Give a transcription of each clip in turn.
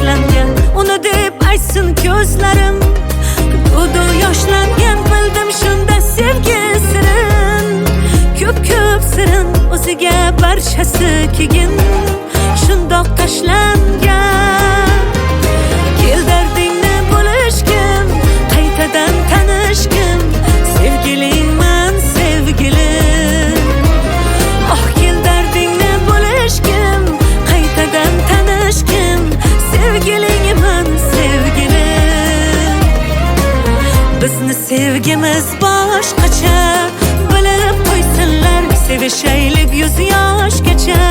boshlangan, uni deb aytsin ko'zlarim. To'du yoshlangan, bildim shunda sevgi sirin. Ko'p sirin, o'ziga barchasi kegin, shundoq tashlangan. Kel dardingni bo'lishgin, qaytadan tanishgin, sevgilingman sevgilim. Oh, kel dardingni bo'lishgin, qaytadan tanishgin, sevgilingman sevgilim. Bizni sevgimiz boshqacha, bilib qo'ysinlar, sevishaylik yuz yoshgacha.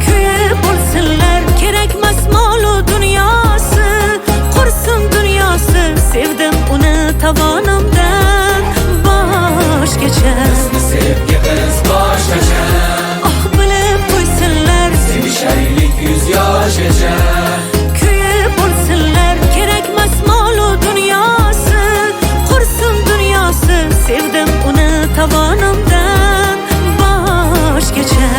Kuyib bo'lsinlar, kerakmas molu dunyosi, qursin dunyosi, sevdim uni tovonimdan boshgacha. Bizni sevgimiz boshqacha, Oh, bilib qo'ysinlar, sevishaylik yuz yoshgacha. kuyib bo'lsinlar, kerakmas molu dunyosi, qursin dunyosi, sevdim uni tovonimdan boshgacha.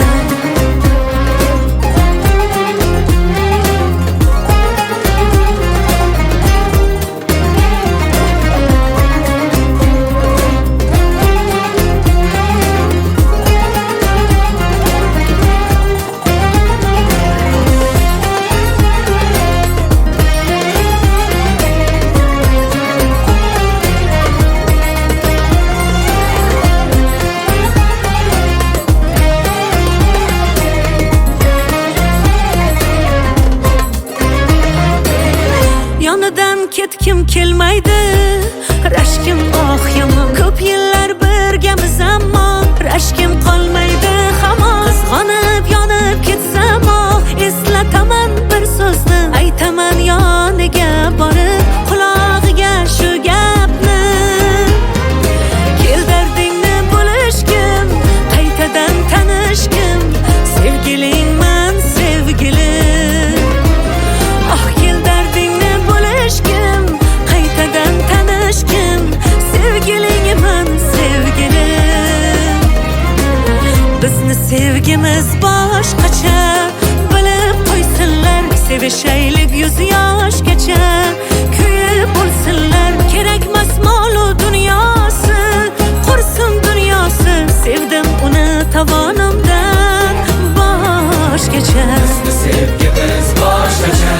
Yonidan ketkim kelmaydi, rashkim oh yomon. Ko'p yillar birgamiz ammo rashkim qolmaydi hamon. Qizg'onib yonib ketsam, eslataman bir so'zni, aytaman yoniga borib qulog'iga shu gapni. Kel dardingni bo'lishgin, qaytadan tanishgin, sevgilingman sevgilim. Oh, kel dardingni bo'lishgin, qaytadan tanishgin, sevgilingman sevgilim. Bizni sevgimiz boshqacha, bilib qo'ysinlar, sevishaylik yuz yoshgacha. Kuyib bo'lsinlar, kerakmas molu dunyosi, qursin dunyosi, sevdim uni tovonimdan boshgacha. Bizni sevgimiz boshqacha,